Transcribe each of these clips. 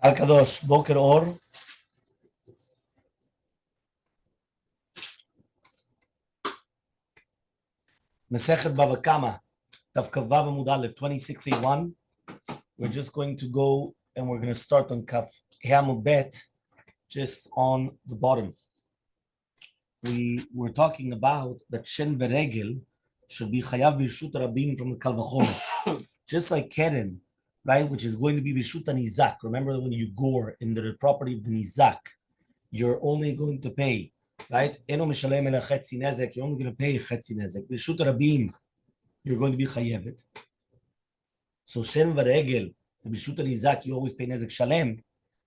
Al-Kadosh, Boker Or, Masechet Bava Kamma Daf Mudalev 26A1. We're just going to go and we're going to start on Kaf Hamul Bet, just on the bottom. We were talking about that Shen Beregel should be Chayav B'Rishut Rabim from the Kal V'chomer, just like Keren, right, which is going to be B'Rishut Nizak. Remember that when you gore in the property of the Nizak, you're only going to pay, right? Eno mishalem ela chetzi nezek. You're only going to pay chetzi nezek. B'Rishut Rabim, you're going to be chayevet. So Shen v'regel, the B'Rishut Nizak, you always pay nezek shalem,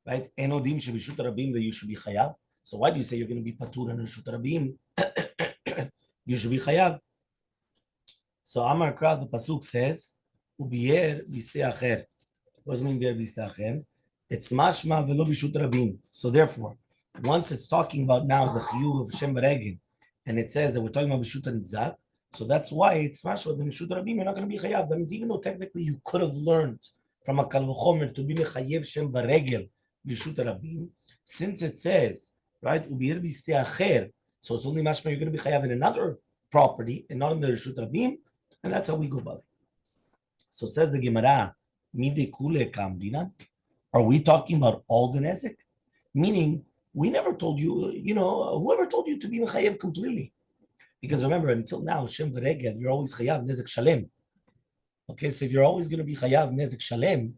right? Eno din sheb'Rishut Rabim that you should be chayav. So why do you say you're going to be patur and B'Rishut Rabim? You should be chayav. So Amar Kra, the pasuk says, ubiyer b'istei acher. What does it mean biyer b'istei acher? It's mashma velo B'Rishut Rabim. So therefore, once it's talking about now the chiyuv of Shem Beregel, and it says that we're talking about B'Rishut Nizak, so that's why it's mashma the B'Rishut Rabim. You're not going to be chayav. That means even though technically you could have learned from a kal v'chomer to be mechayev Shem Beregel B'Rishut Rabim, since it says right ubiyir b'istei acher, so it's only mashma you're going to be chayav in another property and not in the B'Rishut Rabim, and that's how we go about it. So says the Gemara, mide kule kamdinan. Are we talking about all the nezek? Meaning, we never told you, whoever told you to be mechayev completely? Because remember, until now, Shem v'regel, you're always chayav nezek shalem. Okay, so if you're always going to be chayav nezek shalem,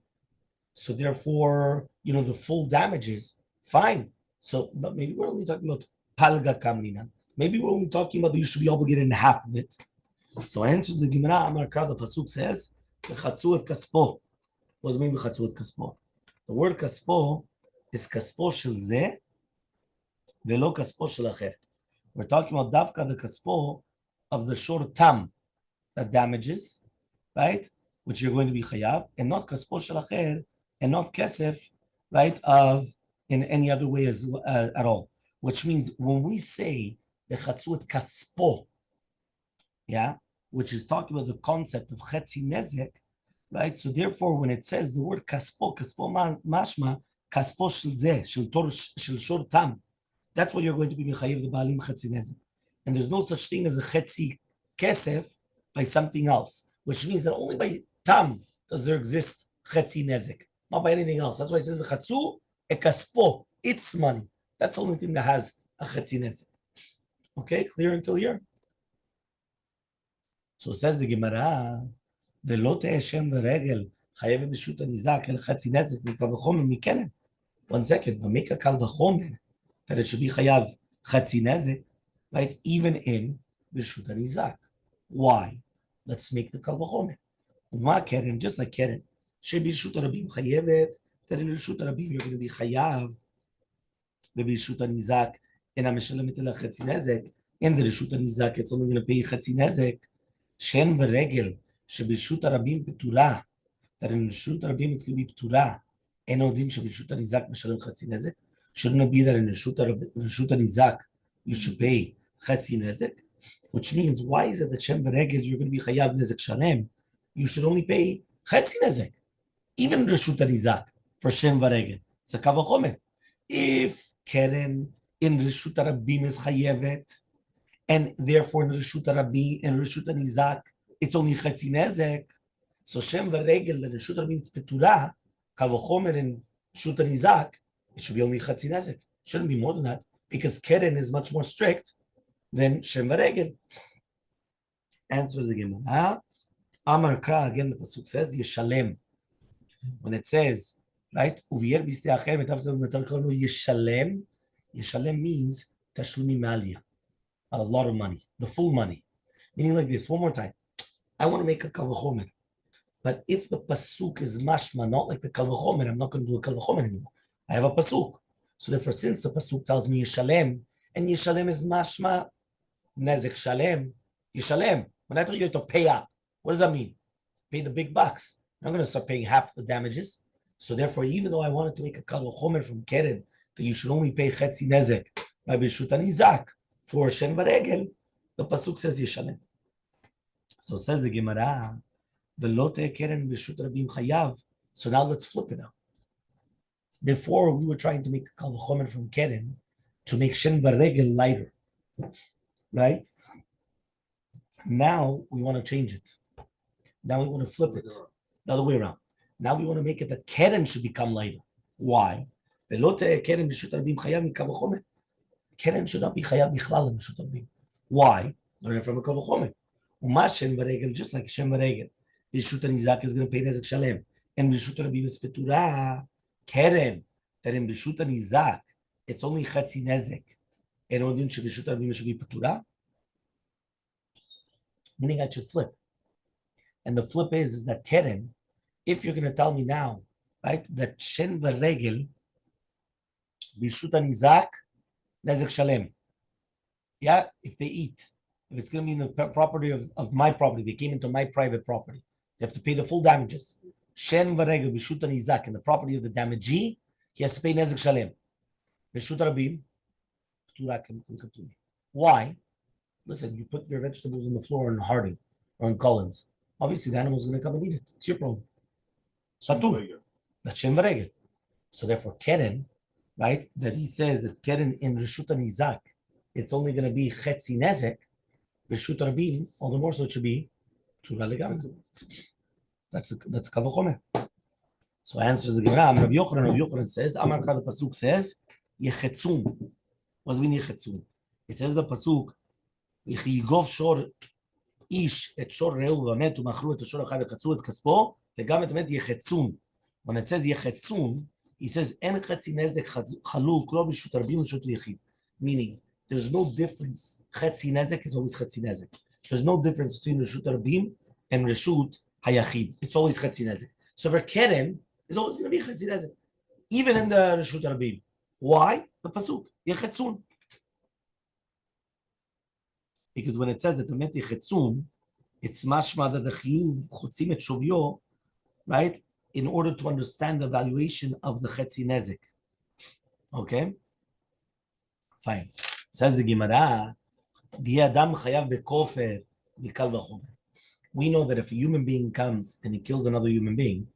so therefore, the full damages, fine. So, but maybe we're only talking about palga kamnina. Maybe we're only talking about that you should be obligated in half of it. So answers the Gemara, Amar Kra, the pasuk says, "V'chatzu et kaspo." What does it mean v'chatzu et kaspo? The word kaspo is kaspo shel zeh, velo kaspo shel acher. We're talking about davka the kaspo of the shor tam that damages, right? Which you're going to be chayav, and not kaspo shel acher, and not kesef, right? Of in any other way at all. Which means when we say the chatzu et kaspo, yeah, which is talking about the concept of chetzi nezek, right? So therefore, when it says the word kaspo mashma, kaspo shel zeh, shel shor tam, that's what you're going to be mechayev the baalim chetzi nezek. And there's no such thing as a chetzi kesef by something else, which means that only by tam does there exist chetzi nezek, not by anything else. That's why it says v'chatzu e kaspo, its money. That's the only thing that has a chetzi nezek. Okay, clear until here? So says the Gemara, "Velo te'eh Shem v'regel chayev b'Rishut Nizak el chetzi nezek mikal v'chomer mikenen." 1 second, but make a kal v'chomer that it should be chayav chetzi nezek, right? Even in B'Rishut Nizak. Why? Let's make the kal v'chomer. Uma keren, just like keren, she B'Rishut Rabim chayevet, that in B'Rishut Rabim you're going to be chayav b'Rishut Nizak andamishalem etel chetzi nezek. In the B'Rishut Nizak, it's only going to pay chetzi nezek. Shen v'regel sheb'Rishut Rabim petura, that in B'Rishut Rabim it's going to be petura. Eno din sheb'Rishut Nizak mishalem chetzi nezek. Shouldn't it be that in B'Rishut Nizak you should pay chetzi nezek? Which means, why is it that Shen v'regel you're going to be chayav nezek shalem? You should only pay chetzi nezek, even B'Rishut Nizak for Shen v'regel. It's a kal v'chomer. If Keren in B'Rishut Rabim is chayevet, and therefore in Rishut Rabbi and Rishut Nizak, it's only chetzi nezek. So Shem v'regel and Rishut Rabbi it's petura, kal v'chomer in Rishut Nizak, it should be only chetzi nezek. Shouldn't be more than that, because Keren is much more strict than Shem v'regel. Answers again. Amar Kra, again the pasuk says Yeshalem. When it says, right, uviyer b'istei acher metav Yeshalem, Yeshalem means tashlumi malya. A lot of money, the full money. Meaning like this, one more time. I want to make a kal v'chomer, but if the pasuk is mashma, not like the kal v'chomer, I'm not going to do a kal v'chomer anymore. I have a pasuk. So therefore, since the pasuk tells me Yeshalem, and Yeshalem is mashma, nezek shalem, Yeshalem. When I tell you to pay up, what does that mean? Pay the big bucks. I'm not going to start paying half the damages. So therefore, even though I wanted to make a kal v'chomer from Keren, that you should only pay chetzi nezek by B'Rishut Nizak, for Shen v'regel, the pasuk says Yeshalem. So says the Gemara, "V'lo te'eh keren b'Rishut Rabim chayav." So now let's flip it out. Before, we were trying to make kal v'chomer from keren to make shen v'regel lighter, right? Now we want to change it. Now we want to flip it the other way around. Now we want to make it that keren should become lighter. Why? Keren should not be chayav bichlal in reshut rabim. Why? Learning from a kal v'chomer. Umashen v'regel, just like shen v'regel. Reshut nizak is going to pay nezek shalem, and reshut rabim is petura. Keren, that in reshut nizak it's only chetzi nezek, and only in reshut rabim should be petura. Meaning I should flip. And the flip is that keren, if you're going to tell me now, right, that shen v'regel, b'shut nizak, nezek shalem. Yeah, if they eat, if it's going to be in the property of my property, they came into my private property, they have to pay the full damages. Shen v'regel, b'shut nizak, in the property of the damagee, he has to pay nezek shalem. B'shut rabim, p'tura completely. Why? Listen, you put your vegetables on the floor in Harding or in Collins. Obviously, the animal's going to come and eat it. It's your problem. Patur. That's shem v'regel. So therefore, keren, right, that he says that keren in reshut nizak, it's only going to be chetzi nezek. Reshut rabim, all the more so it should be tura legamri. That's kal v'chomer. So answers the Gemara. Rabbi Yochanan says, Amar Ka, the pasuk says, yechetzun. What does it mean yechetzun? It says the pasuk, יגוב שור איש את שור רעהו ומת ומכרו את השור החי וקצרו את כספו וגם את המת יחצון. When it says יחצון, he says אין חצי נזק חלוק לא ברשות הרבים ורשות היחיד. Meaning, there's no difference. חצי נזק is always חצי נזק. There's no difference between רשות הרבים and רשות היחיד. It's always חצי נזק. So for keren, it's always going to be חצי נזק. Even in the רשות הרבים. Why? The pasuk, יחצון. Because when it says that the met yechetzun, it's mashma that the chiyuv chotzim et shovyo, right? In order to understand the valuation of the chetzi nezek. Okay? Fine. Says the Gemara, v'yadam chayav bekofer mikal v'chomer. We know that if a human being comes and he kills another human being,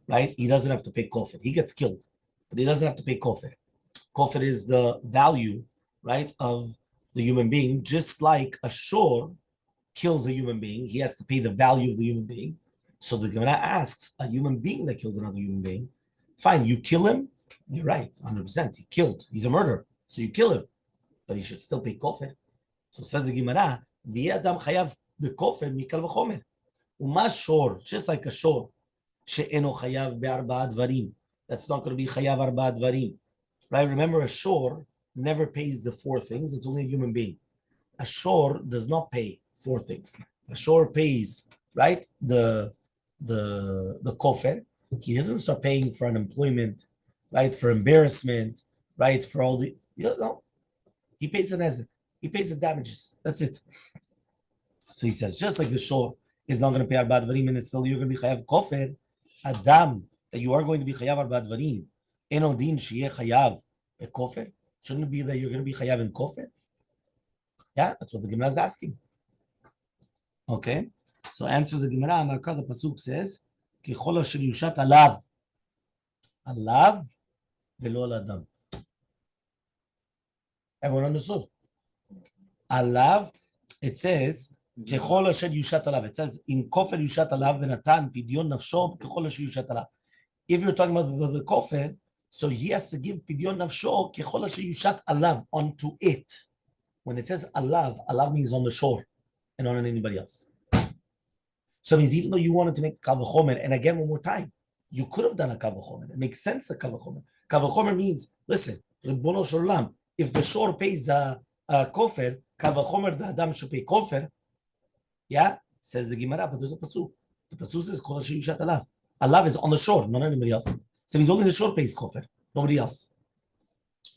right? He doesn't have to pay kofer. He gets killed, but he doesn't have to pay kofer. Kofer is the value, right, of the human being, just like a shor kills a human being, he has to pay the value of the human being. So the Gemara asks, a human being that kills another human being, fine, you kill him, you're right, 100%, he killed, he's a murderer, so you kill him, but he should still pay kofer. So says the Gemara, v'yadam chayav bekofer mikal v'chomer. Uma shor, just like a shor, she'eno chayav be'arba'a dvarim, that's not going to be chayav arba'a dvarim. Right, remember a shor never pays the four things. It's only a human being. A shor does not pay four things. A shor pays, right, the kofer. He doesn't start paying for unemployment, right, for embarrassment, right, for all the, no. He pays the nezek. He pays the damages. That's it. So he says, just like the shor is not going to pay arba dvarim, and it's still you're going to be chayav kofer, adam, that you are going to be chayav arba dvarim, eno din sheyeh chayav a kofer. Shouldn't it be that you're going to be chayav in kofer? Yeah, that's what the Gemara is asking. Okay, so answers the Gemara. Amarka, the pasuk says, "Kichol asher yushat alav, alav velo adam." Everyone understood? Alav. It says, "Kichol asher yushat alav." It says, "In kofer yushat alav v'natan pidyon nafsho kichol asher yushat alav." If you're talking about the kofer, so he has to give pidyon nafsho kechol asher yushat alav onto it. When it says alav, alav means on the shore and not on anybody else. So it means even though you wanted to make kal v'chomer, and again one more time, you could have done a kal v'chomer. It makes sense, the kal v'chomer. Kal v'chomer means, listen, Ribono shel olam, if the shore pays a kofer, kal v'chomer the adam should pay kofer. Yeah, says the Gemara, but there's a pasuk. The pasuk says kol asher yushat alav. Alav is on the shore, not anybody else. So he's only the shore pays kofer, nobody else.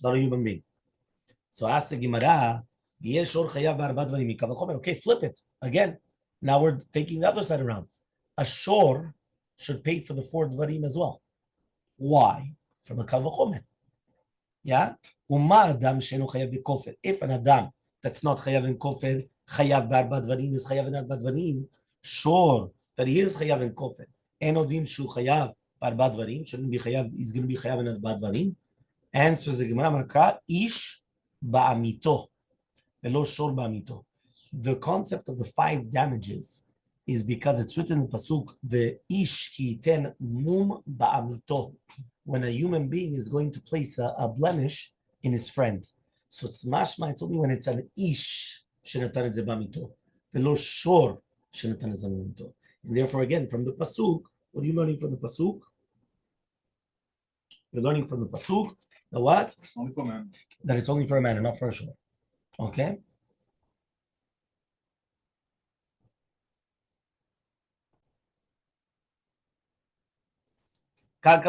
Not a human being. So ask the Gemara, okay, flip it. Again, now we're taking the other side around. A shore should pay for the four dvarim as well. Why? From a kal v'chomer. Yeah? If an adam that's not chayav in kofer, chayav b'arba dvarim, is chayav in arba dvarim, sure that he is chayav in kofer. Enodin shu chayav בארבע דברים, shouldn't be chayav, he's going to be chayav in ארבע דברים. Answers the Gemara Marka, ish ba'amito, velo shor ba'amito. The concept of the 5 damages is because it's written in the pasuk, the ish ki ten mum ba'amito, when a human being is going to place a blemish in his friend. So it's mashma, it's only when it's an ish shenatan et ze ba'amito, velo shor shenatan et ze ba'amito. And therefore, again, from the pasuk, what are you learning from the pasuk? You're learning from the pasuk the what? Only for man. That it's only for a man and not for a shore. Okay? We're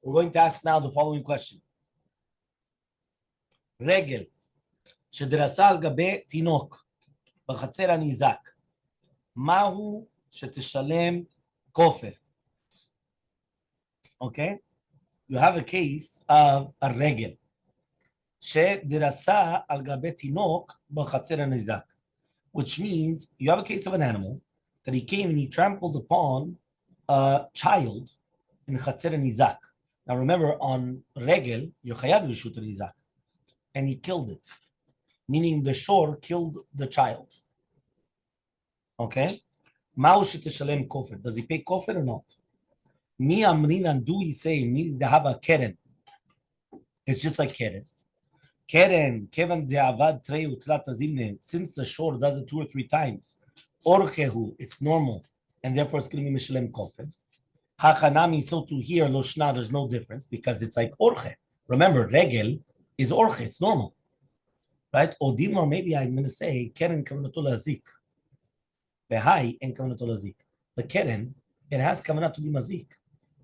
going to ask now the following question. Regel שדרסה על גבי תינוק בחצר הניזק, מהו שתשלם כופר? Okay? You have a case of a regel שדרסה על גבי תינוק בחצר הניזק, which means you have a case of an animal that he came and he trampled upon a child in Chatzer Nizak. Now remember, on Regel, you're chayav l'shut Nizak, and he killed it, meaning the shore killed the child. Okay? Ma'u sheteshalem kofer. Does he pay kofer or not? Mi amrinan, do we say, mi dehava keren? It's just like keren. Keren, kevan de'avad trei utlat azimne, since the shore does it 2 or 3 times, orchehu, it's normal, and therefore it's going to be mishalem kofer. Hachanami, so to here, loshna, there's no difference because it's like orche. Remember, regel is orche, it's normal. Right? Or Dilmar, maybe I'm going to say, keren kavanato lazik. Behai en kavanato lazik. The keren, it has kavanat to be mazik.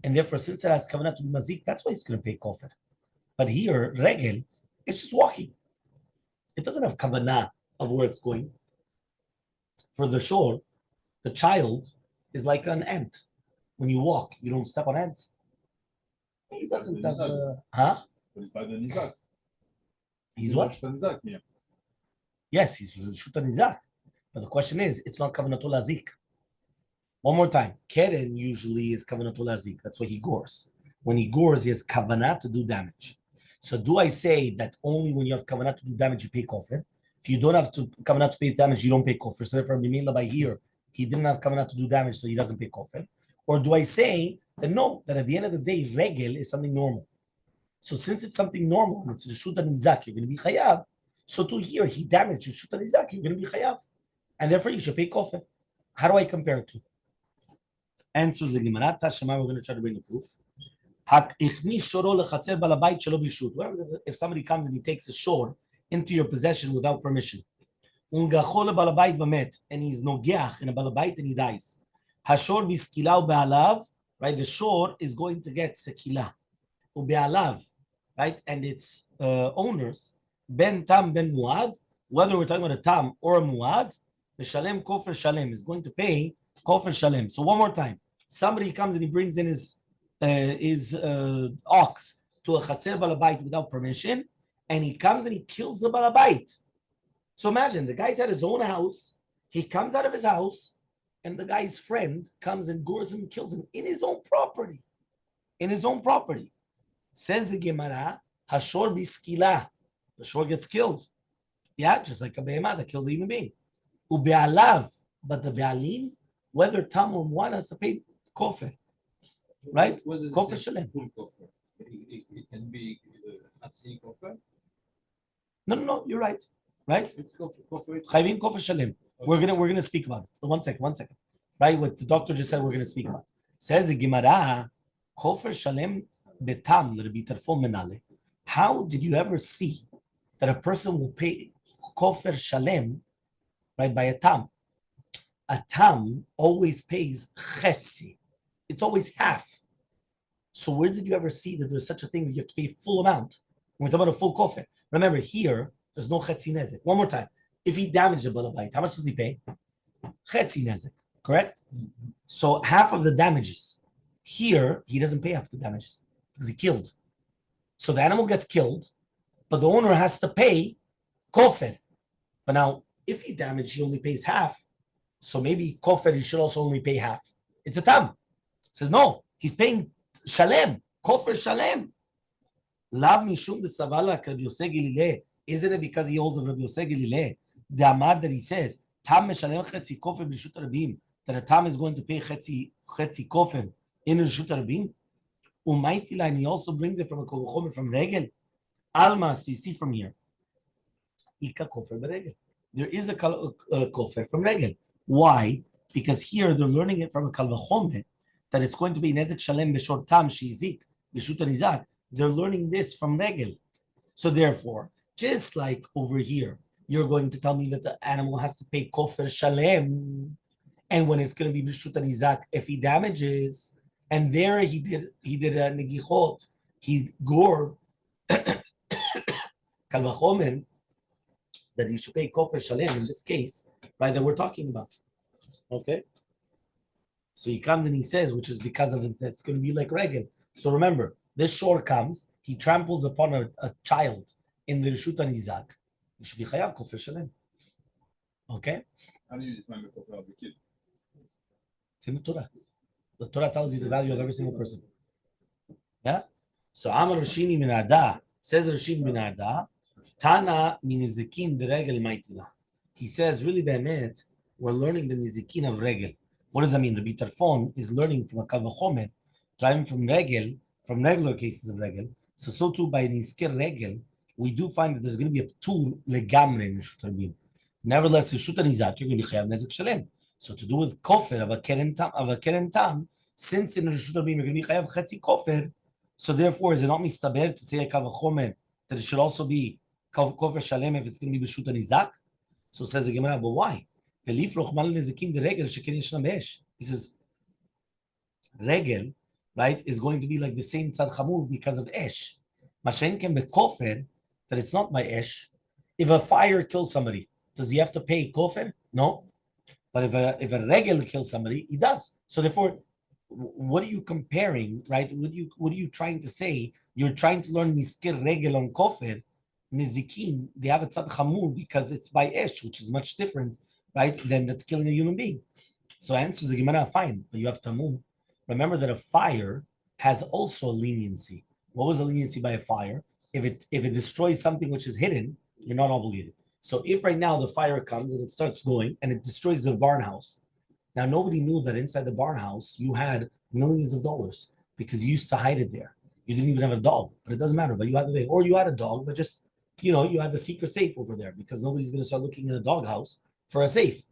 And therefore, since it has kavanat to be mazik, that's why it's going to pay kofer. But here, regel, it's just walking. It doesn't have kavanah of where it's going. For the shore, the child is like an ant. When you walk, you don't step on ants. He doesn't have huh? But it's by the nizak. He's what? Nizak, yeah. Yes, he's Shuta Nizak. But the question is, it's not Kavanatul Azik. One more time. Keren usually is Kavanatul Azik. That's why he gores. When he gores, he has Kavanah to do damage. So do I say that only when you have Kavanah to do damage, you pay kofer? If you don't have Kavanah to pay damage, you don't pay kofer. So therefore, Mimela by here, he didn't have Kavanah to do damage, so he doesn't pay kofer. Or do I say that no, that at the end of the day, regel is something normal. So since it's something normal, it's a shuta nizak, you're going to be chayav. So to here, he damaged your shuta nizak, you're going to be chayav. And therefore, you should pay kofer. How do I compare it to? Answers the Gemara. Tashema, we're going to try to bring a proof. If somebody comes and he takes a shore into your possession without permission, and he's nogeach in a balabait and he dies. Hashor biskila ube'alav, right? The shore is going to get sekila ube'alav, right? And its owners, ben tam ben muad, whether we're talking about a tam or a muad, the shalem kofer shalem is going to pay kofer shalem. So one more time, somebody comes and he brings in his ox to a chaser balabait without permission, and he comes and he kills the balabait. So imagine the guy's at his own house. He comes out of his house, and the guy's friend comes and gores him and kills him in his own property. In his own property. Says the Gemara, Hashor biskila. The shore gets killed. Yeah, just like a behemah that kills a human being. Ube'alav. But the be'alim, whether tam or muan, has to pay kofer. Right? Kofer shalem. It can be Hatsi kofer? No, you're right. Right? Chayvim kofer shalem. We're gonna speak about it. One second. Right? What the doctor just said, we're gonna speak about. Says the Gemara, kofer shalem betam l'Rabbi Tarfon menale. How did you ever see that a person will pay kofer shalem, right, by a tam? A tam always pays chetzi. It's always half. So where did you ever see that there's such a thing that you have to pay full amount? When we're talking about a full kofer. Remember, here, there's no chetzi nezek. One more time. If he damaged the balabait, how much does he pay? Chetzi nezek, correct? So half of the damages. Here, he doesn't pay half the damages because he killed. So the animal gets killed, but the owner has to pay kofer. But now, if he damaged, he only pays half. So maybe kofer, he should also only pay half. It's a tam. Says no, He's paying Shalem, Kofar Shalem. Lav mishum de savala Rabbi Yosef Gilile. Isn't it because he holds of Rabbi Yosef Gilile? The Amar that he says, Tam meshalem chetzi kofar b'rishut rabim. That a Tam is going to pay chetzi kofar in Rishut Rabim. Umaiti line, he also brings it from a kol from Regel. Almas, you see from here. Ika kofar b'regel. There is a kofar from Regel. Why? Because here they're learning it from a kal v'chomer that it's going to be nezek shalem b'shor tam shizik b'shut nizak. They're learning this from Regel. So therefore, just like over here, you're going to tell me that the animal has to pay kofar shalem, and when it's going to be b'shut nizak if he damages, and there he did a negichot, he gored kal v'chomer, that he should pay kofar shalem in this case, right, that we're talking about. Okay? So he comes and he says, which is because of it, that's going to be like Regel. So remember, this shore comes, he tramples upon a child in the Rishut Nizak. He should be chayav kofar shalem. Okay? How do you define the kofar of the kid? It's in the Torah. The Torah tells you the value of every single person. Yeah? So Amar Rashimi min Arda, says Rashimi min Arda, Tana min nizikin de regel maitila. He says, really, be'emet, we're learning the nizikin of regel. What does that mean? Rabbi Tarfon is learning from a kal v'chomer, driving from regel, from regular cases of regel. So too by nizker regel, we do find that there's going to be a ptur legamre in Rishut Rabim. Nevertheless, Rishut Nizak, you're going to be chayav nezek shalem. So to do with kofar of a keren tam, since in Rishut Rabim you're going to be chayav chetzi kofar, so therefore is it not mistaber to say a kal v'chomer that it should also be kofar shalem if it's going to be Rishut Nizak? So says the Gemara, but why? He says, regel, right, is going to be like the same tzad chamur because of esh. Mashenken bekofer, that it's not by esh. If a fire kills somebody, does he have to pay kofer? No. But if a regel kills somebody, he does. So therefore, what are you comparing, right? What are you trying to say? You're trying to learn miskir regel on kofer. Nizikin, they have a tzad chamur because it's by esh, which is much different, right, than that's killing a human being. So answers the Gemara, fine, but you have tamum. Remember that a fire has also a leniency. What was a leniency by a fire? If it destroys something which is hidden, you're not obligated. So if right now the fire comes and it starts going and it destroys the barn house, now nobody knew that inside the barn house you had millions of dollars because you used to hide it there. You didn't even have a dog, but it doesn't matter. But you had it, or you had a dog, but just you had the secret safe over there because nobody's going to start looking in a doghouse for a safe,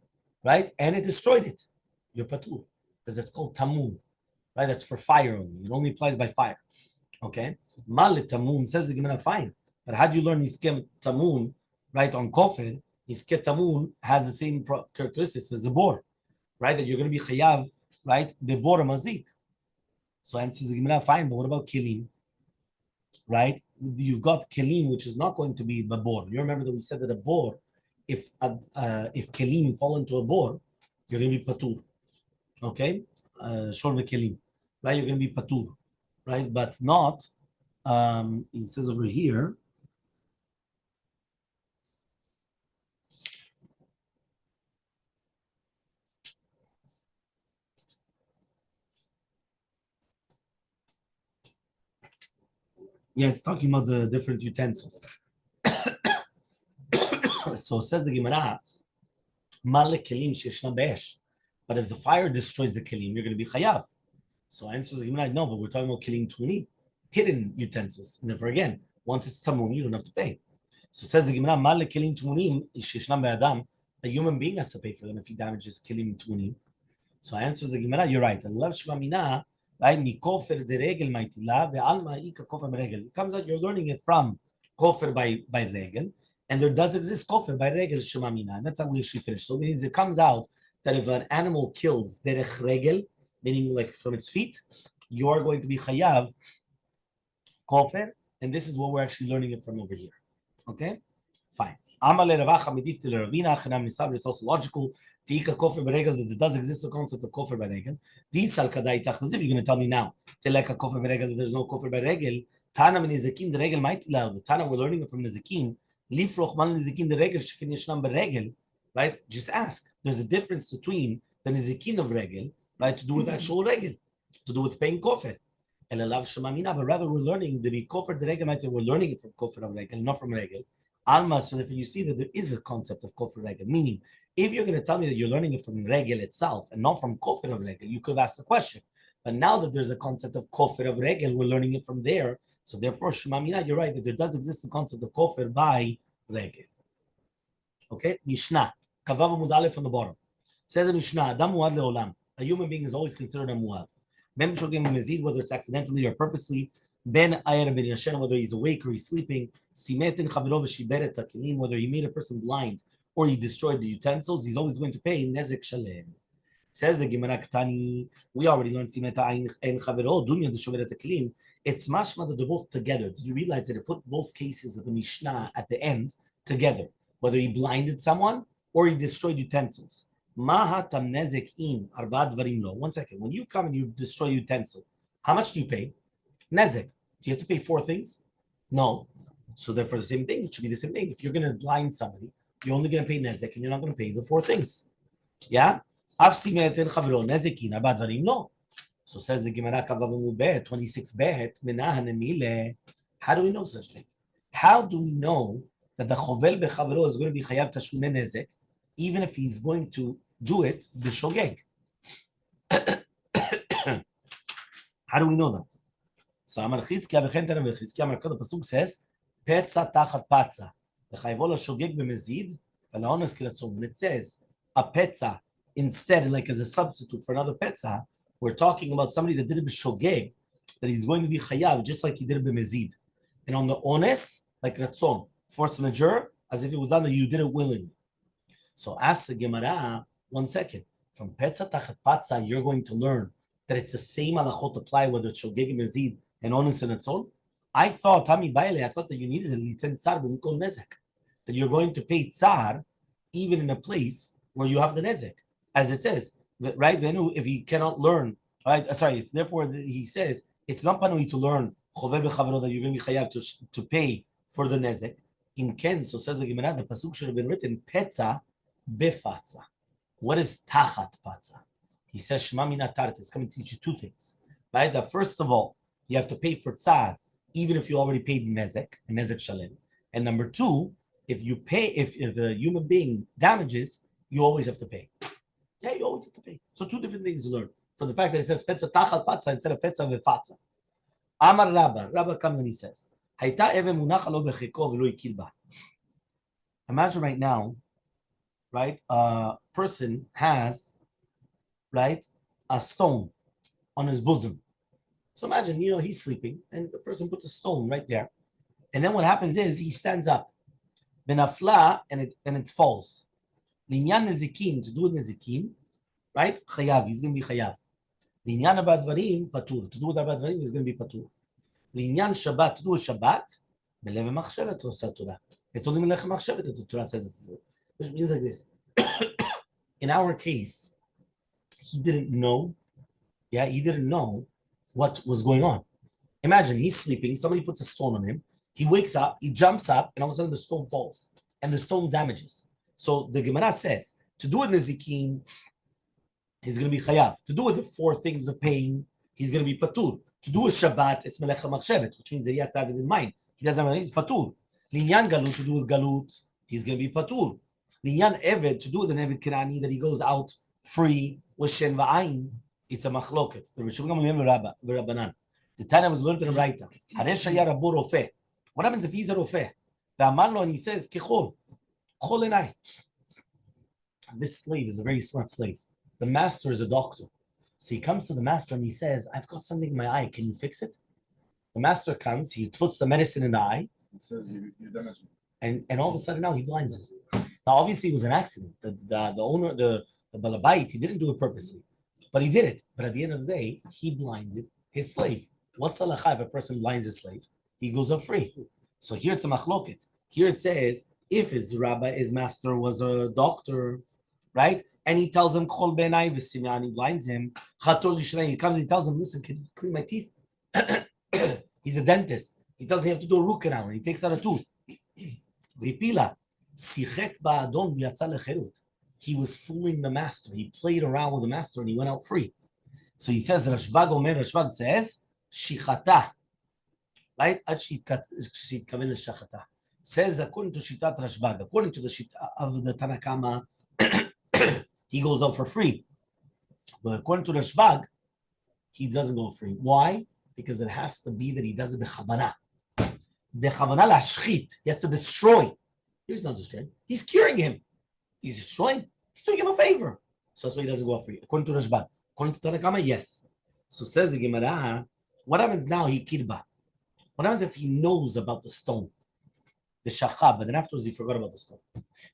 right? And it destroyed it. You're patur because it's called tamun, right? That's for fire only. It only applies by fire. Okay, malit tamun says the Gemara, fine, but how do you learn iskem tamun, right, on kofir? Iskem tamun has the same characteristics as the bor, right? That you're going to be chayav, right? The bor mazik. So answers the Gemara, fine, but what about kilim? Right? You've got kelim, which is not going to be the bor. You remember that we said that a bor, if kelim fall into a bor, you're going to be patur. Okay, shor kelim, right? You're going to be patur, right? But not. It says over here. Yeah, it's talking about the different utensils. So it says the Gemara, Malek kelim sheshna be'esh. But if the fire destroys the kelim, you're going to be chayav. So answers the Gemara, no, but we're talking about kelim tuni, hidden utensils. And therefore, again, once it's tamun, you don't have to pay. So it says the Gemara, Malek kelim tunim sheshna be'adam. A human being has to pay for them if he damages kelim tunim. So answers the Gemara, you're right. Allah shmamina. Right? It comes out you're learning it from kofir by regel, and there does exist kofir by regel shemamina, and that's how we actually finish. So it means it comes out that if an animal kills derech regel, meaning like from its feet, you are going to be chayav kofir, and this is what we're actually learning it from over here. Okay, fine. It's also logical. That there does exist a concept of kofir by regel. If you're going to tell me now, that there's no kofir by regel, Tana min nizikin the regel might allow. The Tana we're learning it from nizikin. Lifroch mal nizikin the regel shekin yeshnam beregel. Right? Just ask. There's a difference between the nizikin of regel, right, to do with actual regel. to do with paying kofir. And love shemamina, but rather we're learning the kofir the regel, we're learning it from kofir of regel, not from regel. Alma, so if you see that there is a concept of kofir regel, meaning if you're going to tell me that you're learning it from regel itself and not from kofir of regel, you could have asked the question. But now that there's a concept of kofir of regel, we're learning it from there. So therefore, shemamina, you're right that there does exist a concept of kofir by regel. Okay, Mishnah, Kavav Amud Aleph from the bottom. Says in Mishnah, Adam Muad Leolam. A human being is always considered a Muad. Ben Shogim Mezid, whether it's accidentally or purposely. Ben Ayer Ben Yashen, whether he's awake or he's sleeping. Simetin Chavirov Shiberet Takilim, whether he made a person blind or he destroyed the utensils, he's always going to pay Nezek Shalem. Says the Gemara Ketani, we already learned Simeta Ein Chavirov, Dunya Deshoberet Takilim. It's mashma that they're both together. Did you realize that it put both cases of the Mishnah at the end together? Whether he blinded someone or he destroyed utensils. Mahatam nezek in arba dvarim lo. 1 second. When you come and you destroy utensil, how much do you pay? Nezek. Do you have to pay 4 things? No. So therefore, the same thing. It should be the same thing. If you're going to blind somebody, you're only going to pay nezek, and you're not going to pay the 4 things. Yeah. Afsimet en chaviro nezekin arba dvarim lo. So says the Gemara Kavav Bet 26 Bet Menahan Emile. How do we know such thing? How do we know that the chovel bechaviro is going to be chayav tashlume nezek, even if he's going to do it b'shogeg? How do we know that? So Amar Chizkiya v'chen Tana v'Chizkiya Amar Kod, the pasuk says, "Petza tachat patza, v'chayvo l'shogeg b'mezid, v'la'ones kiratzon." When it says a petza instead, like as a substitute for another petza, we're talking about somebody that did it b'shogeg, that he's going to be chayav just like he did it b'mezid, and on the ones like ratzon, force majeure, as if it was done that you did it willingly. So ask the Gemara, 1 second. From Petza Tachat Patza, you're going to learn that it's the same halachot apply whether it's Shogeg Mezid and Onus and Atzon. I thought that you needed a litin tzar b'mikol nezek, that you're going to pay tzar even in a place where you have the nezek, as it says, right? If he cannot learn, right? It's therefore he says it's not panui to learn chover b'chavro that you're going to be chayav to pay for the nezek. In Ken, so says the Gemara, the pasuk should have been written petza befatza. What is tachat patza? He says shema mina tart. It's going to teach you 2 things, right? That first of all, you have to pay for tzar even if you already paid nezek and nezek shalem. And number 2, if you pay, if a human being damages, you always have to pay. Yeah, you always have to pay. So 2 different things to learn from the fact that it says petza tachat patza instead of petza befatza. Amar Rabbi comes and he says, imagine right now, right? A person has, right, a stone on his bosom. So imagine, he's sleeping and the person puts a stone right there. And then what happens is he stands up. Benafla, and it falls. Linyan nezikin, to do with nezikin, right? Chayav, he's going to be chayav. Linyan abadvarim, patur. To do with abadvarim, he's going to be patur. Linyan Shabbat, to do with Shabbat, belev machshevet osat Torah. It's only melech machshevet that the Torah says, which means like this. In our case, he didn't know what was going on. Imagine he's sleeping, somebody puts a stone on him, he wakes up, he jumps up, and all of a sudden the stone falls, and the stone damages. So the Gemara says, to do with Nezikin, he's going to be chayav. To do with the 4 things of paying, he's going to be patur. To do with Shabbat, it's melech machshevet, which means that he has to have it in mind. He doesn't have it, he's patur. Linyan galut, to do with galut, he's going to be patur. Linyan eved, to do with an eved kirani, that he goes out free with shen va'ayin, it's a machloket. The Rishon Gamliel v'Rabbanan. The Tana was learned in the Raita. Haresh haya rabu rofeh. What happens if he's a rofeh? The Amarlo, and he says, Kechol, chol enai. This slave is a very smart slave. The master is a doctor. So he comes to the master and he says, I've got something in my eye. Can you fix it? The master comes, he puts the medicine in the eye. It says you damaged me. And all of a sudden now he blinds it. Now obviously it was an accident. The owner, the balabait, he didn't do it purposely. But he did it. But at the end of the day, he blinded his slave. What's halacha if a person blinds his slave? He goes up free. So here it's a machloket. Here it says, if his master was a doctor, right? And he tells him, Chol benai v'simyan, he blinds him. Chator lishnei, he comes and he tells him, listen, can you clean my teeth? He's a dentist. He tells him you have to do a root canal, and he takes out a tooth. V'ipila, sichek ba'adon v'yatza lecherut. He was fooling the master. He played around with the master and he went out free. So he says, Rashbag says, Shichata. Right? Says, according to Shitat Rashbag, according to the Shita of the Tanna Kamma, he goes out for free. But according to Rashbag, he doesn't go free. Why? Because it has to be that he does it bechavana. Bechavana lashchit. He has to destroy. He's not destroying. He's curing him. He's destroying. He's doing him a favor. So that's why he doesn't go free. According to Rashbag. According to Tanna Kamma, yes. So says the Gemara, what happens now? He kirba. What happens if he knows about the stone? The shachab, but then afterwards he forgot about the stone.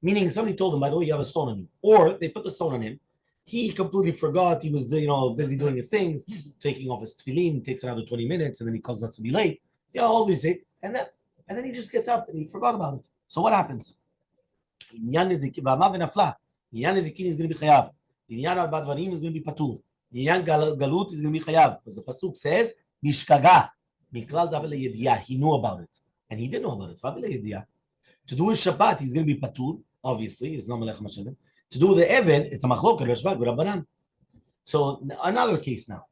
Meaning somebody told him, by the way, you have a stone on you. Or they put the stone on him. He completely forgot. He was, busy doing his things, taking off his tefillin. It takes another 20 minutes, and then he calls us to be late. All these things, and then he just gets up and he forgot about it. So what happens? Inyan Nezikin is going to be chayav. Inyan Arba Dvarim is going to be patur. Inyan Galut is going to be chayav. Because the pasuk says, Mishkaga, Miklal Davel Yediah. He knew about it, and he didn't know about it. To do his Shabbat, he's going to be patur. Obviously, it's not Melech Masechet. To do the Eved, it's a machlok Rashbag Rabbanan. So another case now.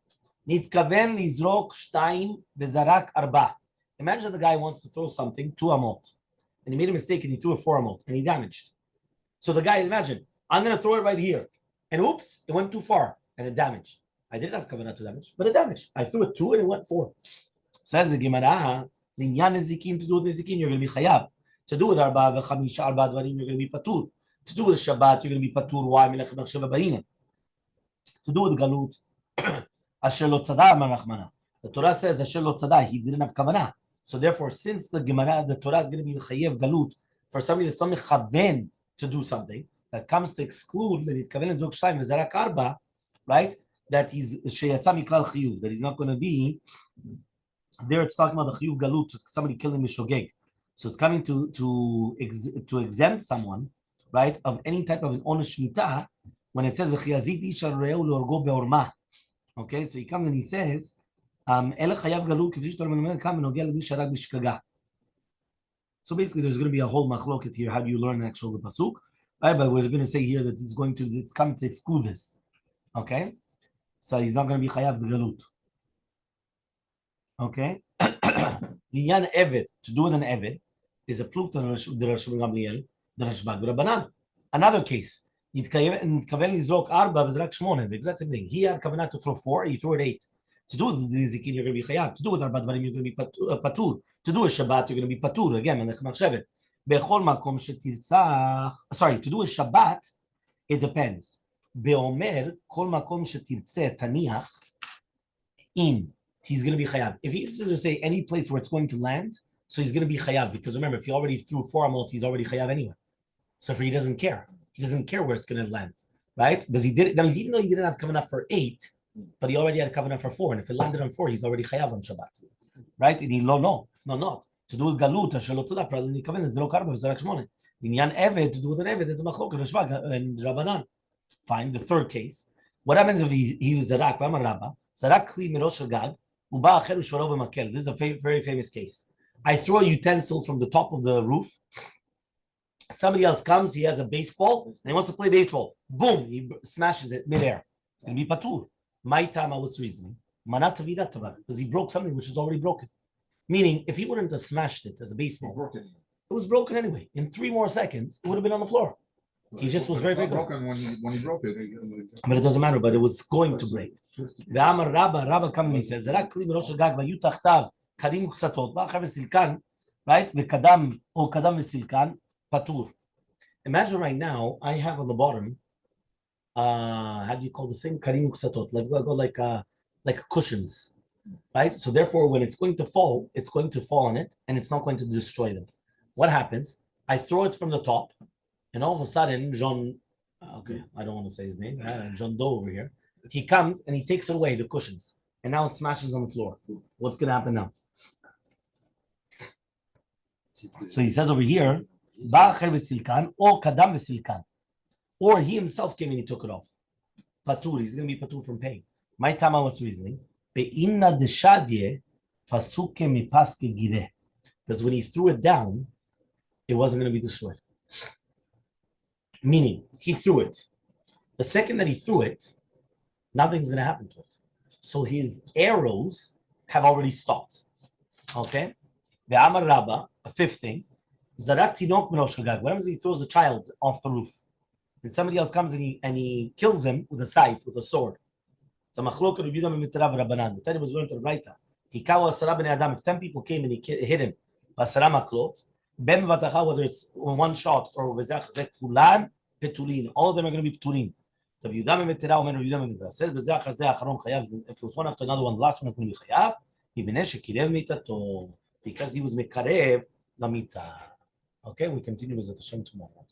Nitkaven lizrok shtayim bezarak arba. Imagine the guy wants to throw something 2 amot, and he made a mistake and he threw a 4 amot and he damaged. So the guy, imagine, I'm going to throw it right here, and oops, it went too far and it damaged. I didn't have kavanah to damage, but it damaged. I threw it 2 and it went 4. Says the Gemara, Linyan Nezikin, to do with Nezikin, you're going to be chayav. To do with Arba Chamisha Arba Dvarim, you're going to be patur. To do with Shabbat, you're going to be patur. Why? To do with Galut, Asher lo tzada amar Rachmana. The Torah says Asher lo tzada. He didn't have kavanah. So therefore, since the Gemara, the Torah is going to be chayev Galut for somebody that's only chaven to do something that comes to exclude that it kaven zok shtayim v'zarak arba, right? That he's sheyatza miklal chiyuv. That he's not going to be there. It's talking about the chiyuv Galut, somebody killing mishogeg. So it's coming to exempt someone, right, of any type of an onesh shmita when it says v'chiyazit ish al re'eu leorgo beorma. Okay, so he comes and he says, "Ele chayav galut k'vish Torah menumel kam enogel l'mi sharag b'shkaga." So basically, there's going to be a whole machloket here. How do you learn the actual pasuk? Right, but we're going to say here that it's coming to exclude this. Okay, so he's not going to be chayav galut. Okay. The yan eved, to do with an eved, is a pluk to the Rashbag Gamliel, the Rashbag Rabbanan. Another case, nitkaven lizrok arba v'zrak shmone, the exact same thing. He had kavanah to throw 4, he threw it 8. To do with Zikin, you're going to be chayav. To do with Arba Dvarim, you're going to be patur. To do with Shabbat, you're going to be patur. Again, Melech Machshevet. Bechol makom shetirtzach. Sorry, to do with Shabbat, it depends. Beomer kol makom shetirtzeh taniach in. He's going to be chayav. If he's to say any place where it's going to land, so he's going to be chayav. Because remember, if he already threw 4 amot, he's already chayav anyway. So he doesn't care. He doesn't care where it's going to land, right? Because he did it. That means even though he didn't have kavanah for 8, but he already had kavanah for 4, and if it landed on 4, he's already chayav on Shabbat, right? And he no, not to do with galut. Shalom tzada. Probably kavanah zero karba v'zarak shmone. Inyan eved, to do with an eved, it's a machlok Rashbag and Rabbanan. Fine. The third case. What happens if he was zarak? V'amar Rabba zarak kli mirosh gag. This is a very famous case. I throw a utensil from the top of the roof. Somebody else comes, he has a baseball, and he wants to play baseball. Boom, he smashes it midair. It's going to be patur. My tama, what's the reason? Manat tavidat tavar, because he broke something which is already broken. Meaning, if he wouldn't have smashed it as a baseball, it was broken anyway. In 3 more seconds, it would have been on the floor. He just was very broken when he broke it. But it doesn't matter, but it was going to break. Ve'amar Rabba comes and he says, "Zarak kli mirosh gag v'yu tachtav kadim ksatot ba'achav v'silkan," right? Ve'kadam or kadam v'silkan patur. Imagine right now, I have on the bottom, how do you call the same kadim ksatot? Like cushions, right? So therefore, when it's going to fall on it, and it's not going to destroy them. What happens? I throw it from the top. And all of a sudden, John, I don't want to say his name, John Doe over here, he comes and he takes away the cushions. And now it smashes on the floor. What's going to happen now? So he says over here, or kadam v'silkan. Or he himself came and he took it off. Patur, he's going to be patur from paying. My tama was reasoning. Be'inna deshadye fasuke mipaske gire. Because when he threw it down, it wasn't going to be destroyed. Meaning, he threw it. The second that he threw it, nothing's going to happen to it. So his arrows have already stopped. Okay? Ve'amar Rabba, a fifth thing, Zarak tinok mirosh hagag. Whenever he throws a child off the roof, and somebody else comes and he kills him with a scythe, with a sword. It's a machlok Rabbi Yehuda Mitrav Rabbanan. The Tanya was going to the Raita. Hikawa asara bnei adam. If 10 people came and he hit him, basara maklot, ben vatacha, whether it's one shot or v'zach zek kulan petulin, all of them are going to be petulin. Rabbi Yehuda Mitrav and Rabbi Yehuda Mitrav says v'zach hazeh acharon chayav. If it was one after another one, the last one is going to be chayav. Ibnei shekirev mitato, because he was mekarev la mita. Okay, we continue with Hashem tomorrow.